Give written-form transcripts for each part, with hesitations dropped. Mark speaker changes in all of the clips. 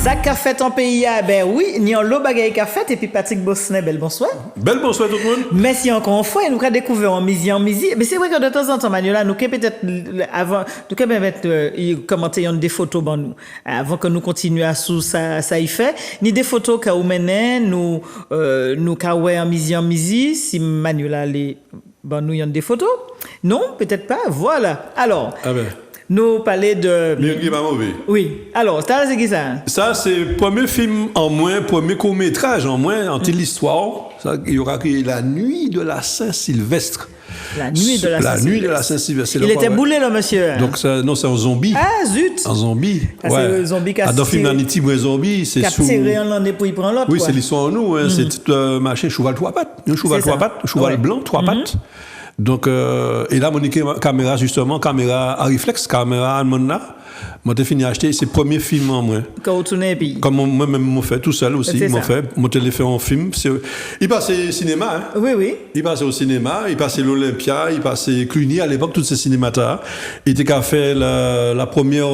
Speaker 1: Ça qu'a fait en pays, ben oui, ni en l'eau bagaille qu'a fait, et puis Patrick Bosnet, bel bonsoir.
Speaker 2: Bel bonsoir tout le monde.
Speaker 1: Merci encore une fois, et nous avons découvert en misi. Mais c'est vrai que de temps en temps, Manuela, nous avons peut-être, avant, nous avons mettre, commenter des photos, bon, nous, avant que nous continuions à sous ça y fait, ni des photos qu'a ou mené, nous qu'a ouais en misi, si Manuela les, bon, nous y a des photos. Non, peut-être pas, voilà. Alors.
Speaker 2: Ah ben.
Speaker 1: Nous parler de.
Speaker 2: Bien qui va mauvais.
Speaker 1: Oui. Alors, c'est qui ça?
Speaker 2: Ça, c'est le premier film en moins, premier court-métrage en moins, en l'histoire. Il y aura La Nuit de la Saint-Sylvestre.
Speaker 1: La Nuit de la Saint-Sylvestre.
Speaker 2: La Nuit de la Saint-Sylvestre.
Speaker 1: Il était boulé, le monsieur.
Speaker 2: Donc, non, c'est un zombie.
Speaker 1: Ah, zut!
Speaker 2: Un zombie.
Speaker 1: Ah, ouais. C'est le zombie qui a
Speaker 2: dans le film d'Anity, un zombie, c'est sous.
Speaker 1: Tiré un l'année pour y prendre l'autre.
Speaker 2: Oui, c'est l'histoire en nous. Hein. C'est machin, cheval trois pattes. Un cheval trois pattes, un cheval blanc, trois pattes. Donc, et là, mon caméra, justement, caméra à réflexe, caméra à Monna, moi, j'ai fini d'acheter ses premiers films en moi.
Speaker 1: Quand vous tournez, puis.
Speaker 2: Comme moi-même, m'en fait tout seul aussi, m'en fait. Mon téléphone en film. Il passait au cinéma, hein.
Speaker 1: Oui, oui.
Speaker 2: Il passait au cinéma, il passait l'Olympia, il passait Cluny, à l'époque, tous ces cinémas-là. Il était qu'à faire la première,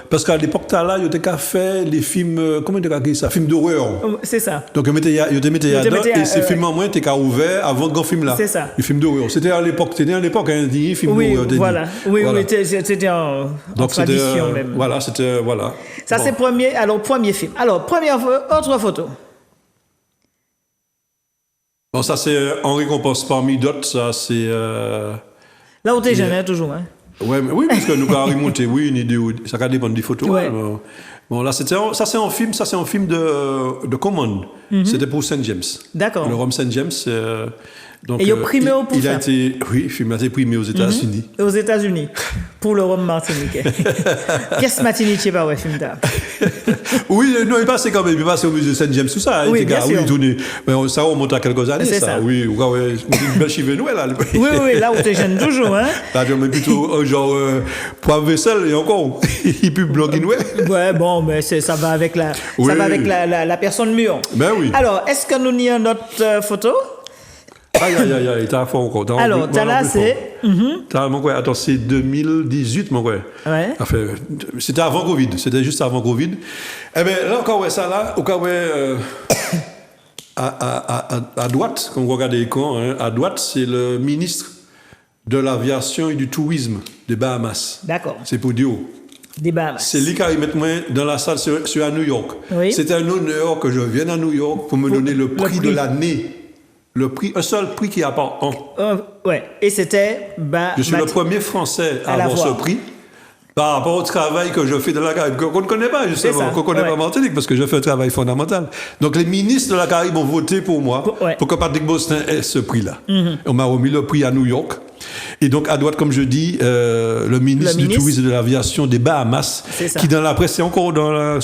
Speaker 2: parce qu'à l'époque, là, il était qu'à faire les films, comment il était qu'à dire ça? Films d'horreur.
Speaker 1: C'est ça.
Speaker 2: Donc, il mettait dedans, et ces films en moins, il était qu'à ouvert avant le grand film là.
Speaker 1: C'est ça.
Speaker 2: Les films d'horreur. C'était à l'époque, hein, dit, film d'horreur.
Speaker 1: Oui, voilà. Oui, c'était en tradition même.
Speaker 2: Voilà, c'était, voilà.
Speaker 1: Ça, c'est premier film. Alors, autre photo.
Speaker 2: Bon, ça, c'est en récompense parmi d'autres, ça, c'est...
Speaker 1: Là où t'es jeune, toujours, hein?
Speaker 2: Ouais, oui, parce que nous avons remonté, oui, une idée, ça va dépendre des photos.
Speaker 1: Ouais.
Speaker 2: Bon, là, ça, c'est un film de commande. C'était pour Saint James.
Speaker 1: D'accord.
Speaker 2: Le Rome Saint James, donc,
Speaker 1: et il a primé au pour ça.
Speaker 2: Le film a été primé aux États-Unis.
Speaker 1: Aux États-Unis, pour le Rome Martinique. Qu'est-ce que Martinique, c'est pas ouais, film d'art.
Speaker 2: Oui, non, il passait quand même, il passait au musée Saint James, tout ça.
Speaker 1: Oui, bien sûr.
Speaker 2: Oui, mais ça remonte à quelques années, ça. Oui, une belle chive Noël, là.
Speaker 1: Oui, là où tu es jeune toujours, hein.
Speaker 2: Là, tu mets plutôt, genre, poivre vaisselle et encore, il pue bloquer Noël.
Speaker 1: Ouais, bon, mais ça va avec la personne mûre.
Speaker 2: Ben oui.
Speaker 1: Alors, est-ce que nous n'y a notre photo?
Speaker 2: Aïe, t'as fort encore.
Speaker 1: Alors, t'as là, c'est.
Speaker 2: Attends, c'est 2018, mon gars.
Speaker 1: Ouais.
Speaker 2: Enfin, c'était avant Covid, c'était juste avant Covid. Eh bien, là, encore, ouais, ça, là, encore, ouais, à droite, quand vous regardez l'écran, hein, à droite, c'est le ministre de l'Aviation et du Tourisme des Bahamas.
Speaker 1: D'accord.
Speaker 2: C'est pour dire.
Speaker 1: Des Bahamas.
Speaker 2: C'est lui qui a mis moi dans la salle sur à New York.
Speaker 1: Oui.
Speaker 2: C'était un honneur que je vienne à New York pour me donner le prix de l'année. Le prix, un seul prix qui apporte un.
Speaker 1: Ouais. Et c'était.
Speaker 2: Je suis le premier Français à avoir ce prix par rapport au travail que je fais dans la Caraïbe, qu'on ne connaît pas justement, qu'on ne connaît pas Martinique, parce que je fais un travail fondamental. Donc les ministres de la Caraïbe ont voté pour moi, pour que Patrick Bostin ait ce prix-là. On m'a remis le prix à New York. Et donc à droite, comme je dis, le ministre du Tourisme et de l'Aviation des Bahamas, qui dans la presse et encore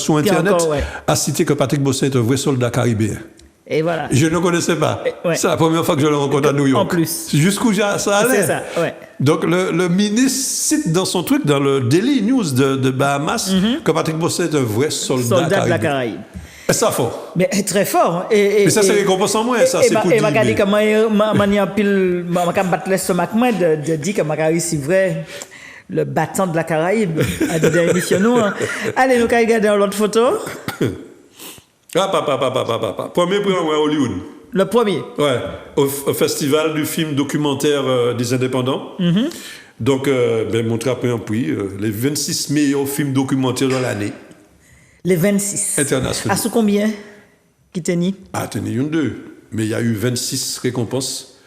Speaker 2: sur Internet, a cité que Patrick Bostin est un vrai soldat caribéen.
Speaker 1: Et voilà.
Speaker 2: Je ne le connaissais pas. C'est la première fois que je le rencontre à New York.
Speaker 1: En plus.
Speaker 2: Jusqu'où ça allait.
Speaker 1: C'est ça, ouais.
Speaker 2: Donc, le ministre cite dans son truc, dans le Daily News de Bahamas, que Patrick Bosset est un vrai soldat
Speaker 1: de la Caraïbe.
Speaker 2: Et ça fort.
Speaker 1: Mais très fort.
Speaker 2: Mais ça, c'est récompense en moins. Ça, c'est pour dire.
Speaker 1: Et je regarde comment je vais battre l'estomac de dire que je réussi vrai le battant de la Caraïbe à des émissions. Allez, nous allons regarder l'autre photo.
Speaker 2: Papa. Premier prix à Hollywood.
Speaker 1: Le premier.
Speaker 2: Ouais, au festival du film documentaire des indépendants. Donc, montré après un prix, les 26 meilleurs films documentaires de l'année.
Speaker 1: Les 26.
Speaker 2: Internationaux.
Speaker 1: À sous combien qui tenait?
Speaker 2: Tenait une deux. Mais il y a eu 26 récompenses.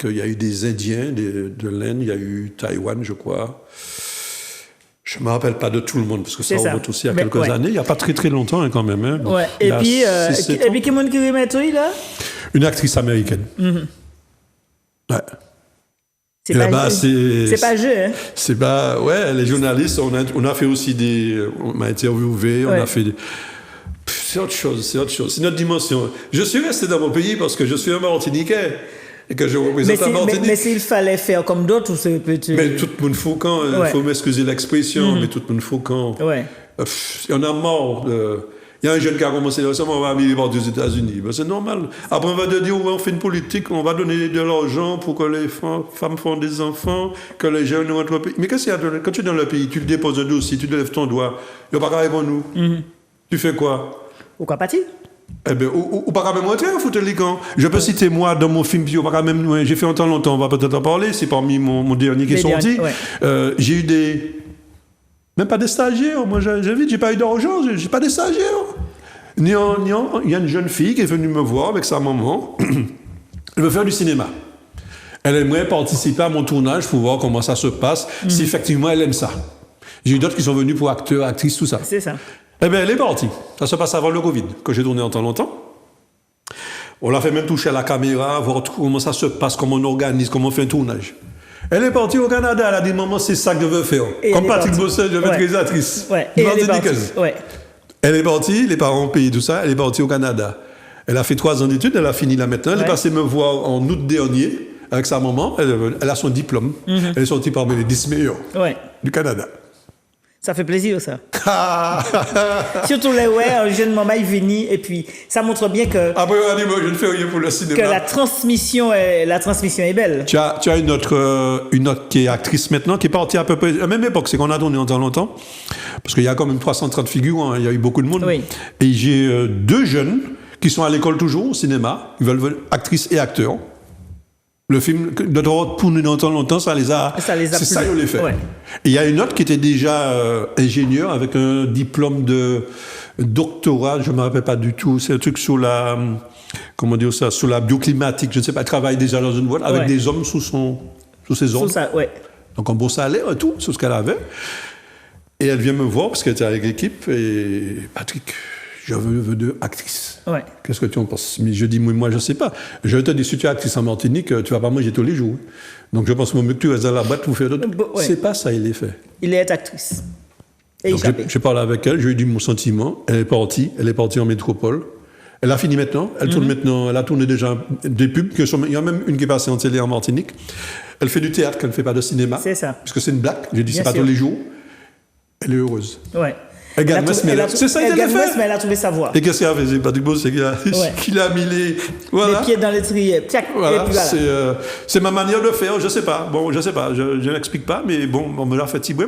Speaker 2: Il y a eu des Indiens de l'Inde, il y a eu Taïwan, je crois. Je ne me rappelle pas de tout le monde, parce que ça remonte aussi à quelques années. Il n'y a pas très très longtemps hein, quand même. Hein.
Speaker 1: Ouais. Et puis, qui est-ce qui remet toi là?
Speaker 2: Une actrice américaine. Ouais.
Speaker 1: C'est pas jeu, hein?
Speaker 2: C'est pas... Ouais, les journalistes, on a fait aussi on m'a interviewé, on a fait des... C'est autre chose. C'est notre dimension. Je suis resté dans mon pays parce que je suis un Martiniquais. Et que je représente la Martinique.
Speaker 1: Mais s'il fallait faire comme d'autres, ou c'est peut-être...
Speaker 2: Mais tout le monde faut quand, il faut m'excuser l'expression, mais tout le monde faut quand.
Speaker 1: Ouais.
Speaker 2: Il y en a marre. Il y a un jeune qui a commencé récemment, on va amener aux États-Unis. Ben, c'est normal. Après, on va te dire, on fait une politique, on va donner de l'argent pour que les femmes font des enfants, que les jeunes rentrent au pays. Mais qu'est-ce qu'il y a? Quand tu es dans le pays, tu déposes un dossier, tu te lèves ton doigt, il n'y a pas qu'à répondre nous. Tu fais quoi?
Speaker 1: Ou quoi partir?
Speaker 2: Eh bien, ou pas quand même montrer au foot lican. Je peux citer moi dans mon film, puis pas quand même, j'ai fait longtemps, on va peut-être en parler, c'est parmi mon dernier qui est sorti. Ouais. J'ai eu même pas des stagiaires, moi j'ai pas eu d'argent, j'ai pas des stagiaires. Il y a une jeune fille qui est venue me voir avec sa maman, elle veut faire du cinéma. Elle aimerait participer à mon tournage pour voir comment ça se passe, si effectivement elle aime ça. J'ai eu d'autres qui sont venus pour acteurs, actrices, tout ça.
Speaker 1: C'est ça.
Speaker 2: Eh bien, elle est partie. Ça se passe avant le Covid, que j'ai tourné en temps longtemps. On l'a fait même toucher à la caméra, voir comment ça se passe, comment on organise, comment on fait un tournage. Elle est partie au Canada, elle a dit, maman, c'est ça que je veux faire. Et comme Patrick Bosset, je veux être réalisatrice.
Speaker 1: Ouais. Et elle est partie. Ouais.
Speaker 2: Elle est partie, les parents ont payé tout ça, elle est partie au Canada. Elle a fait 3 ans d'études, elle a fini là maintenant. Elle est passée me voir en août dernier avec sa maman. Elle a son diplôme. Elle est sortie parmi les 10 meilleurs du Canada.
Speaker 1: Ça fait plaisir, ça. Surtout les un jeune maman est venu et puis ça montre bien que.
Speaker 2: Après, on a dit, moi, je ne fais rien pour le cinéma.
Speaker 1: Que la transmission est belle.
Speaker 2: Tu as une autre qui est actrice maintenant, qui est partie à peu près à la même époque, c'est qu'on a tourné en temps longtemps. Parce qu'il y a quand même 330 figures, hein, il y a eu beaucoup de monde.
Speaker 1: Oui.
Speaker 2: Et j'ai 2 jeunes qui sont à l'école toujours, au cinéma, ils veulent être actrices et acteurs. Le film, de tourner dans longtemps, ça les a c'est ça qu'ils ont fait. Ouais. Et il y a une autre qui était déjà ingénieure avec un diplôme de doctorat, je ne me rappelle pas du tout, c'est un truc sur la, comment dire ça, sur la bioclimatique, je ne sais pas, elle travaille déjà dans une boîte avec des hommes sous ses ordres. Donc un beau salaire et tout, sur ce qu'elle avait. Et elle vient me voir parce qu'elle était avec l'équipe et Patrick, je veux 2 actrices. Ouais. Qu'est-ce que tu en penses? Mais je dis, moi, je ne sais pas. Je te dis, si tu es actrice en Martinique, tu ne vas pas manger tous les jours. Donc, je pense que tu restes dans la boîte pour faire d'autres. C'est pas ça, il est fait.
Speaker 1: Il est actrice. Et
Speaker 2: donc, j'ai parlé avec elle, je lui ai dit mon sentiment. Elle est partie en métropole. Elle a fini maintenant. Elle tourne maintenant. Elle a tourné déjà des pubs. Il y a même une qui est passée en télé en Martinique. Elle fait du théâtre, qu'elle ne fait pas de cinéma.
Speaker 1: C'est ça.
Speaker 2: Parce que c'est une blague. J'ai dit, c'est pas tous les jours. Elle est heureuse.
Speaker 1: Ouais.
Speaker 2: Elle c'est ça,
Speaker 1: mais elle a trouvé sa voie.
Speaker 2: Et qu'est-ce qu'il a fait? Patrick Bosset, c'est qu'il a mis les
Speaker 1: pieds dans l'étrier.
Speaker 2: Voilà, c'est ma manière de faire, je sais pas. Bon, je sais pas, je n'explique pas, mais bon, on me l'a fait tibouer.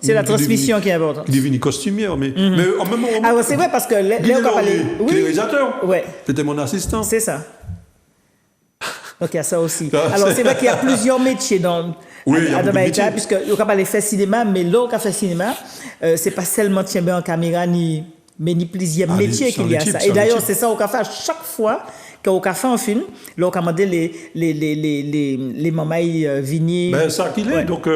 Speaker 1: C'est la transmission qui est importante.
Speaker 2: Il est devenu costumière, mais en même moment.
Speaker 1: Ah ouais, c'est vrai parce que Léo Capalé,
Speaker 2: qui est réalisateur.
Speaker 1: Ouais.
Speaker 2: C'était mon assistant.
Speaker 1: C'est ça. Donc il y a ça aussi. Alors c'est vrai qu'il y a plusieurs métiers dans Adamaïta, puisque le Capalé fait cinéma, mais l'autre qui fait cinéma, c'est pas seulement tiens en caméra mais ni plusieurs métiers qu'il y a ça. Et d'ailleurs c'est ça au café à chaque fois qu'au café en film, là on commande les mamans vignes.
Speaker 2: Ben ça qu'il est. Donc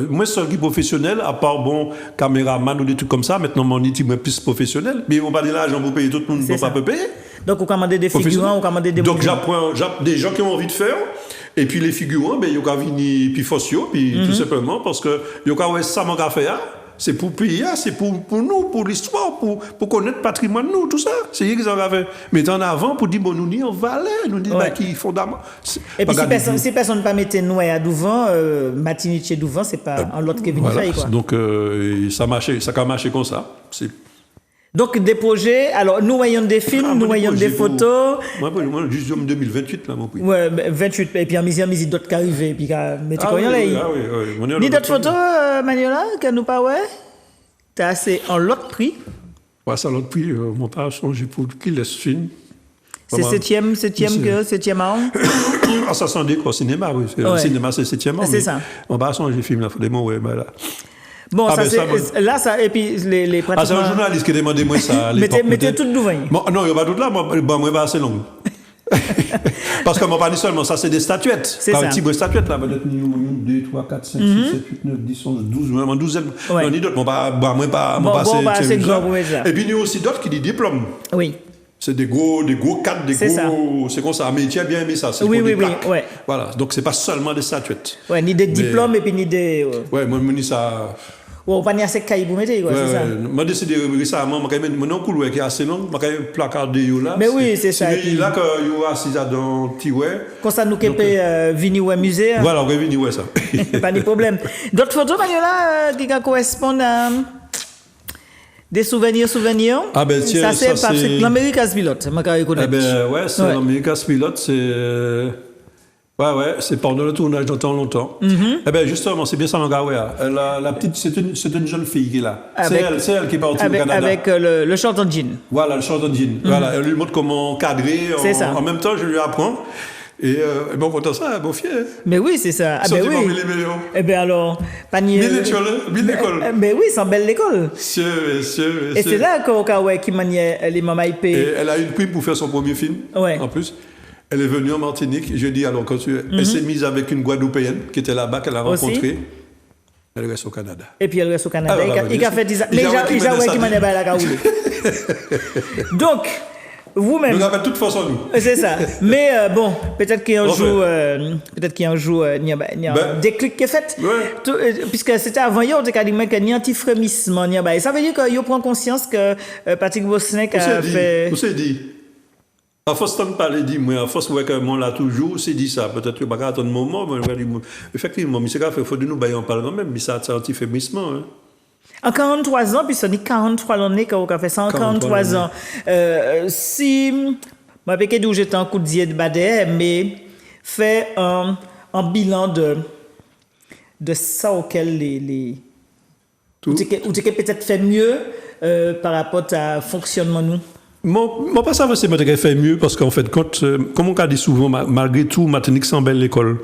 Speaker 2: moi seul qui professionnel, à part bon caméraman ou des trucs comme ça, maintenant mon équipe est plus professionnel, mais on va dire l'argent pour payer tout le monde, on pas peut payer.
Speaker 1: Donc, on commande des figurants, on commande des
Speaker 2: donc, j'apprends des gens qui ont envie de faire. Et puis, les figurants, ben, ils ont venir puis Fosio, puis tout simplement, parce que ils ont ça, mon café, c'est pour payer, c'est pour nous, pour l'histoire, pour connaître le patrimoine, nous, tout ça. C'est eux qui ont fait. Mais en avant, pour dire, bon, nous disons, valait, nous disons, qui fondamentalement.
Speaker 1: Et puis, si personne ne pas mettre Noé à Douvent, Matiniche Douvent, c'est pas en l'autre qui est venu faire, quoi.
Speaker 2: Donc, ça a marché comme ça.
Speaker 1: Donc, des projets, alors nous voyons des films, nous voyons des photos.
Speaker 2: Moi, juste en 2028, là, mon prix.
Speaker 1: Ouais, 28, et puis en misère, d'autres qui arrivent, et puis mettez quoi,
Speaker 2: oui.
Speaker 1: Ni d'autres photos, Manuela, que nous pas, ouais? T'as assez en l'autre prix?
Speaker 2: Ouais, ça, l'autre prix, mon père a changé pour qui laisse film.
Speaker 1: C'est 7e an?
Speaker 2: Ah, ça s'en dit quoi, cinéma, oui. Le cinéma, c'est 7e an.
Speaker 1: C'est ça.
Speaker 2: Mon père a changé film, là, il faut des mots, ouais, ben là.
Speaker 1: Bon, là, ça, et puis les pratiquement...
Speaker 2: c'est un journaliste qui a demandé moi ça à l'époque.
Speaker 1: Mettez tout devant.
Speaker 2: Non, il n'y a pas tout là, moi, pas assez long. Parce que moi, pas dit seulement, ça, c'est des statuettes.
Speaker 1: C'est ça.
Speaker 2: Un petit bout de statuettes, là, peut-être 1, 2, 3, 4, 5, 6, 7, 8, 9, 10, 11, 12, même en 12e. Non, ni d'autres, moi, pas
Speaker 1: assez grand pour ça.
Speaker 2: Et puis, il y a aussi d'autres qui disent diplôme.
Speaker 1: Oui.
Speaker 2: C'est des gros cadres, c'est comme ça. Mais tu as bien aimé ça.
Speaker 1: Oui.
Speaker 2: Voilà. Donc, c'est pas seulement des statuettes.
Speaker 1: Ouais, ni des diplômes et puis ni des.
Speaker 2: Ouais, moi, je dis ça.
Speaker 1: On pas ni assez caille pour mettre, quoi, c'est ça.
Speaker 2: Moi, j'ai décidé récemment, mon nom couloir qui est assez long, je vais placarder là.
Speaker 1: Mais oui, c'est ça.
Speaker 2: C'est là que vous assis dans le petit ouais.
Speaker 1: Comme ça, nous qui venir au musée.
Speaker 2: Voilà, on va venir ouais ça.
Speaker 1: Pas de problème. D'autres photos, Manuela, qui correspondent à des souvenirs.
Speaker 2: Ah ben tiens,
Speaker 1: ça c'est l'America's Pilote, je connais.
Speaker 2: Ah ben ouais, c'est l'America's Pilote, c'est Ouais, c'est pendant le tournage d'Entend longtemps. Eh bien, justement, c'est bien ça, mon gars, ouais. La petite, c'est une jeune fille qui est là. C'est elle qui est partie au Canada.
Speaker 1: Avec le short en jean.
Speaker 2: Voilà, le short en jean. Voilà, elle lui montre comment cadrer. En même temps, je lui apprends. Et bon, pourtant ça, beau fier.
Speaker 1: Mais oui, c'est ça. Ah, ben oui. Eh bien alors, panier.
Speaker 2: Belle école.
Speaker 1: Mais oui, c'est une belle école.
Speaker 2: Et
Speaker 1: c'est là qui maniait les mamans IP.
Speaker 2: Et elle a une prime pour faire son premier film.
Speaker 1: Ouais.
Speaker 2: En plus. Elle est venue en Martinique. Je dis alors, elle s'est mise avec une Guadeloupéenne qui était là-bas, qu'elle a rencontrée. Elle reste au Canada.
Speaker 1: Et puis elle reste au Canada. Il a fait des. Mais il a qui maniait la caoulée. Donc. Vous-même.
Speaker 2: Nous avons toute façon nous.
Speaker 1: C'est ça. Mais bon, peut-être qu'il y a un jour, il y a un déclic qui est fait.
Speaker 2: Ouais.
Speaker 1: Puisque c'était avant hier, on a dit qu'il y a un petit frémissement. Ça veut dire qu'il prend conscience que Patrick Bosnec a fait.
Speaker 2: Vous s'est dit. À force de parler, dis-moi, à force de que moi là toujours, c'est dit ça. Peut-être que je ne vais pas attendre un moment, mais effectivement, mais c'est qu'il faut de nous bailler en parlant même, mais ça a un petit frémissement. Hein.
Speaker 1: En 43 ans, puis ça dit 43 l'année qu'on a fait ça, en 43 ans. Si, moi, peut-être où j'étais en coup de diète badé, mais fait un bilan de ça auquel ou tu peut-être fait mieux par rapport à fonctionnement nous.
Speaker 2: Moi, pas ça, c'est moi qui fait mieux parce qu'en fait, comme on a dit souvent, malgré tout, Martinique c'est une belle école.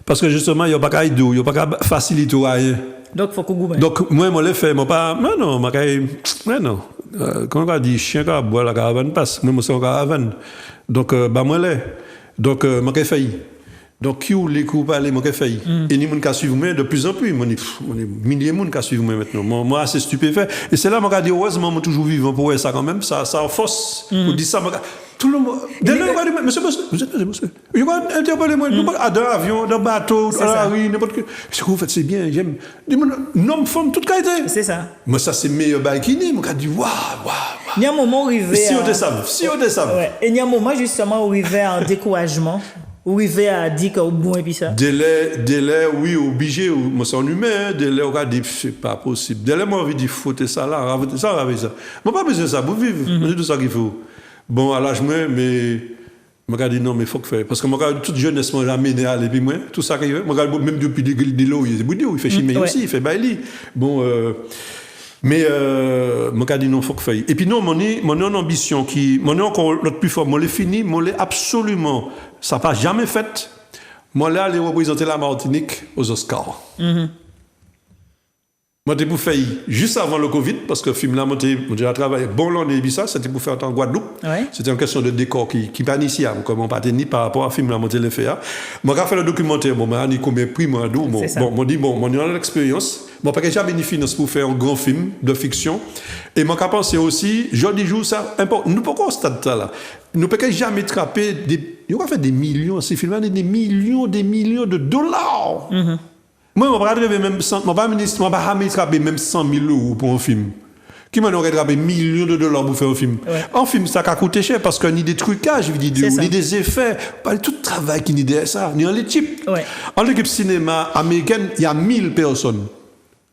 Speaker 2: Parce que justement, il n'y a pas qu'à il n'y a pas qu'à faciliter rien.
Speaker 1: Donc, il faut qu'on goûte.
Speaker 2: Donc, moi, je l'ai fait, moi pas. Mais non, quand on a dit chien qui boit la caravane passe, moi, c'est en caravane. Donc, moi, je l'ai. Donc, moi, j'ai failli. Donc, qui ou les coups parler, moi, j'ai failli. Et ni moun qui suivent moi de plus en plus. Moi, milliers de monde qui suivent moi maintenant. Moi, assez stupéfait. Et c'est là, moi, j'ai dit, heureusement, moi, toujours vivant pour ça quand même. Ça force. Pour dire ça, tout le monde. Monsieur, vous êtes monsieur. Je vais interpeller moi. Dans l'avion, dans le bateau, dans la rue, n'importe quoi. Ce que vous faites, c'est bien. J'aime. Homme, femme, toute qualité.
Speaker 1: C'est ça.
Speaker 2: Moi, ça, c'est meilleur baïkini. Moi, j'ai dit, waouh.
Speaker 1: Il y a un moment arrivé.
Speaker 2: Si on descend.
Speaker 1: Et il y a un moment, justement, arrivé à un découragement. Où il va dire qu'au bon et puis ça.
Speaker 2: Délai, oui, obligé. Moi, c'est en humain. Délai, on a dit, c'est pas possible. Délai, moi, envie de faut ça là, ça, avec ça. Moi, pas besoin de ça pour vivre. C'est tout ça qu'il faut. Bon, à l'âge, mais. Moi, dit non, mais il faut que faire. Parce que moi, toute jeunesse, moi, j'ai amené à aller, puis moi, tout ça qu'il y a. Moi, même depuis l'eau, il fait chimie aussi, il fait baili. Bon, mais moi, dit non, il faut que faire. Et puis, non, mon ambition, mon encore notre plus fort, moi, l'ai fini, moi, l'ai absolument. Ça n'a pas jamais fait. Moi, là, aller représenter la Martinique aux Oscars. Moi, j'ai pour faire juste avant le Covid, parce que le film là, j'ai travaillé bon l'année, ça, c'était pour faire en Guadeloupe.
Speaker 1: Ouais.
Speaker 2: C'était une question de décor qui n'est pas ici, comme on pas ni par rapport au film là, j'ai fait. Moi, j'ai fait le documentaire, bon, j'ai combien de prix, moi, d'où, bon, moi, j'ai l'expérience. Moi, pas que jamais ni finance pour faire un grand film de fiction. Et moi, j'ai pensé aussi, je dis, jour, ça, importe. Nous, pourquoi au stade là? Nous ne pouvons jamais attraper il va faire des millions, ces films-là, des millions de dollars. Moi, je ne vais pas attraper même 100 000 euros pour un film. Qui m'a attrapé millions de dollars pour faire un film? Ouais. Un film, ça a coûté cher parce qu'il y a des trucages vidéo, ni des effets, pas tout le travail qui n'y a ça, ni en l'équipe. Ouais. En l'équipe cinéma américaine, il y a 1000 personnes.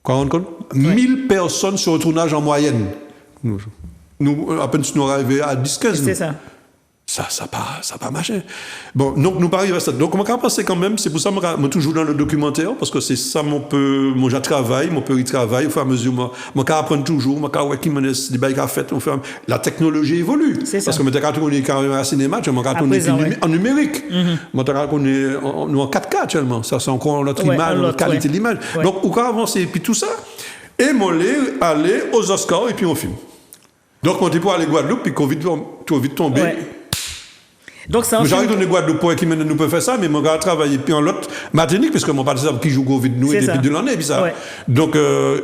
Speaker 2: Quoi, 1000 personnes sur le tournage en moyenne. Nous, à peine si nous arrivons à 10-15.
Speaker 1: C'est ça.
Speaker 2: Ça pas marché. Bon, donc nous parlons de ça. Donc, on m'a pensé quand même, c'est pour ça que je suis toujours dans le documentaire, parce que c'est ça mon travail, mon peu y travaille, au fur et à mesure, je apprends toujours, la technologie évolue. Parce que je suis carrément à cinéma, je suis en numérique. Je suis en 4K actuellement. Ça, c'est encore notre image, notre qualité de l'image. Donc, on peut avancer, et puis tout ça, et je aller aux Oscars, et puis on filme. Donc, on était pour aller à Guadeloupe, puis Covid tombé.
Speaker 1: Donc,
Speaker 2: j'arrive dans les Guadeloupe pour qui nous peut faire ça, mais mon gars travaille puis en l'autre Martinique, puisque mon partenaire qui joue Covid nous et depuis de l'année, puis ça. Ouais. Donc,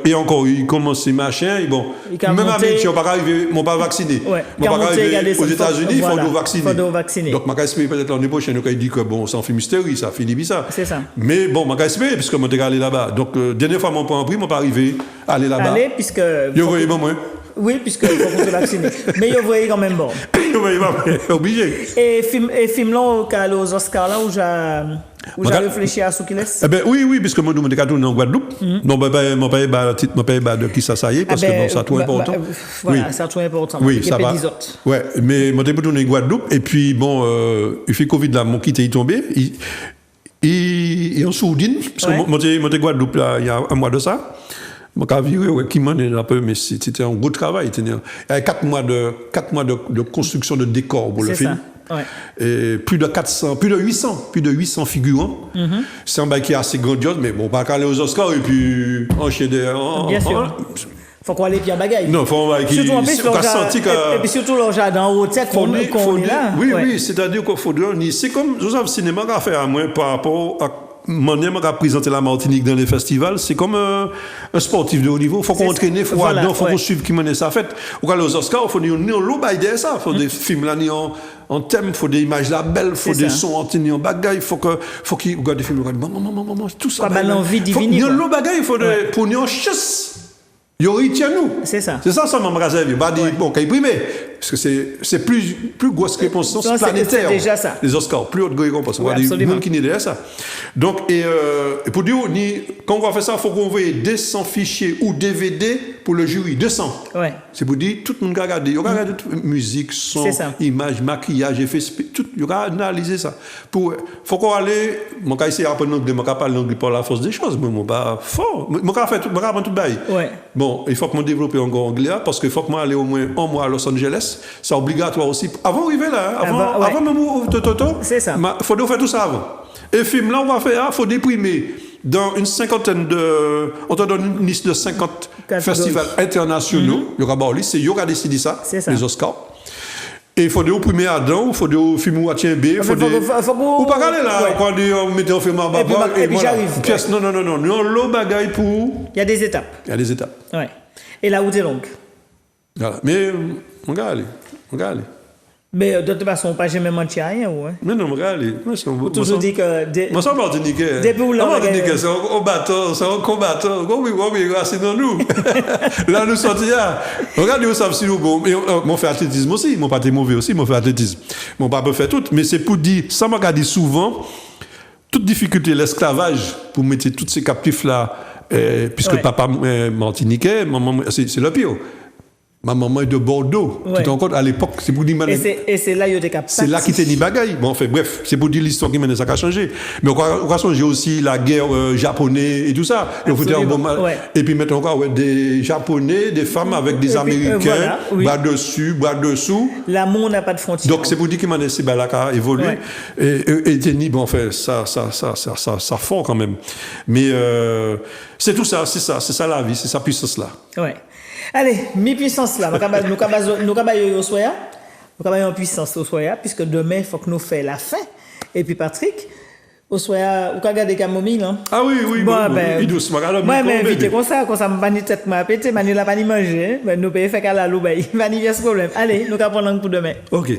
Speaker 2: et encore, il commence ces machins, et bon. Même avec qui n'ont pas arrivé, m'ont pas vacciné.
Speaker 1: Ouais.
Speaker 2: M'ont pas arrivé aux États-Unis, il faut nous
Speaker 1: vacciner.
Speaker 2: Donc, ma espérer peut-être l'année prochaine, il dit que bon, c'est un film mystérieux, ça finit bien ça.
Speaker 1: C'est ça.
Speaker 2: Mais bon, ma espérer, puisque mon allé là-bas. Donc, dernière fois, mon point en prix, m'ont pas arrivé à aller là-bas.
Speaker 1: Aller, puisque. Oui, puisqu'il faut qu'on se vaccine. Mais il voyait quand même bon.
Speaker 2: Obligé.
Speaker 1: Et film là, aux Oscars là, où j'ai réfléchi à ce qu'il laisse.
Speaker 2: Oui, puisque moi, je me suis en Guadeloupe. Donc, je ne sais pas de qui ça y est, parce que ça trop important.
Speaker 1: Voilà, ça trop important.
Speaker 2: Oui, ça va. Oui, mais je me suis en Guadeloupe. Et puis, bon, il fait Covid là, mon kit est tombé. et en sourdine, parce que moi, j'étais Guadeloupe là, il y a un mois de ça. Je suis viré, qui m'en est un peu, mais c'était un gros travail. Il y a 4 mois de construction de décor pour le film.
Speaker 1: Ouais.
Speaker 2: Et plus de 800 figurants. C'est un bail qui est assez grandiose, mais bon, pas aller aux Oscars et puis enchaîner.
Speaker 1: Bien sûr. Faut qu'on aille bien bagaille.
Speaker 2: Non, faut qu'on
Speaker 1: surtout en plus, et puis surtout le jardin au tech qu'on est là.
Speaker 2: Oui, c'est-à-dire qu'il faut c'est comme le cinéma qu'a fait à moi par rapport à moi-même à présenter la Martinique dans les festivals, c'est comme un sportif de haut niveau. Il faut qu'on entraîne, il faut qu'on suive qui mène ça. En fait, au cas aux Oscars, il faut dire ça. Il faut des films là, en thème, il faut des images là belles, il faut des sons en bagaille, il faut qu'ils regardent des films, maman, tout ça.
Speaker 1: Pas l'envie divine.
Speaker 2: Il faut bagaille, il faut pour nous chasse. Il tient nous.
Speaker 1: C'est ça.
Speaker 2: C'est ça m'a rasé. Il va dire, bon, qu'il prime. Parce que c'est plus grosse récompense planétaire.
Speaker 1: C'est déjà ça.
Speaker 2: Les Oscars, plus haute récompense. On va dire, le monde qui n'est derrière ça. Donc, et pour dire, quand on va faire ça, il faut qu'on voie 200 fichiers ou DVD pour le jury. 200.
Speaker 1: Ouais.
Speaker 2: C'est pour dire, tout le monde va regarder. Il va regarder musique, son, image, maquillage, effets, tout. Il va analyser ça. Il faut qu'on aille, mon cas ici, apprendre l'anglais, mon cas parle l'anglais par la force des choses. Mais mon pas fort. Mon cas fait tout, mon cas apprendre tout bail.
Speaker 1: Ouais.
Speaker 2: Bon, il faut que je développe encore l'anglais parce qu'il faut que je aille au moins un mois à Los Angeles. C'est obligatoire aussi. Avant d'arriver là, avant même Toto,
Speaker 1: c'est ça.
Speaker 2: Il faut faire tout ça avant. Et le film là, on va faire, il faut déprimer dans une cinquantaine on te donne une liste de 50 festivals internationaux. Il y aura décidé ça, les Oscars. Et il faut déprimer à dedans, il faut des films à Tien B, il faut des. Ou pas aller là, quand on met un film en bas,
Speaker 1: et puis j'arrive.
Speaker 2: Non, nous on l'eau bagaille pour.
Speaker 1: Il y a des étapes. Ouais. Et la route est longue.
Speaker 2: Voilà. Mais, on va aller.
Speaker 1: Mais de toute façon, pas jamais menti à rien, ouais.
Speaker 2: Mais non, regarde,
Speaker 1: on toujours dit que.
Speaker 2: Moi, ça Martiniquais.
Speaker 1: Depuis où là,
Speaker 2: c'est un batteur, c'est un combattant. Oui, c'est dans nous. Là, nous sortis là. Regardez où ça me dit, bon, on fait athlétisme aussi. Mon pas mauvais aussi, on fait athlétisme. Mon pas peut faire tout. Mais c'est pour dire, ça m'a dit souvent, toute difficulté, l'esclavage, pour mettre tous ces captifs là, puisque papa Martiniquais, maman, c'est le pire. Ma maman est de Bordeaux. Tu te rends compte, à l'époque, c'est pour dire...
Speaker 1: Et c'est là qu'il y a des captifs.
Speaker 2: C'est là qu'il était ni bagaille. Bon, enfin, bref, c'est pour dire l'histoire qui mène ça a changé. Mais on va changer aussi la guerre japonaise et tout ça. Et puis maintenant encore, des Japonais, des femmes avec des Américains, bras dessus, bras dessous.
Speaker 1: L'amour n'a pas de frontières.
Speaker 2: Donc c'est pour dire qu'il m'a laissé là qui a évolué. Et Tenny, bon, enfin, ça fort quand même. Mais c'est tout ça, c'est ça la vie, c'est sa puissance là.
Speaker 1: Ouais. Allez, mi-puissance là, nous avons en puissance au soya, puisque demain, il faut que nous fassions la fin. Et puis Patrick, au soya, vous regardez camomille, hein?
Speaker 2: Ah oui,
Speaker 1: bon,
Speaker 2: il doucement.
Speaker 1: Moi, mais invité comme ça, je ne vais pas tête m'a pété, mais nous ne pas manger, mais nous pouvons faire qu'à la loupe, il va n'y avoir ce problème. Allez, nous allons prendre pour demain.
Speaker 2: OK.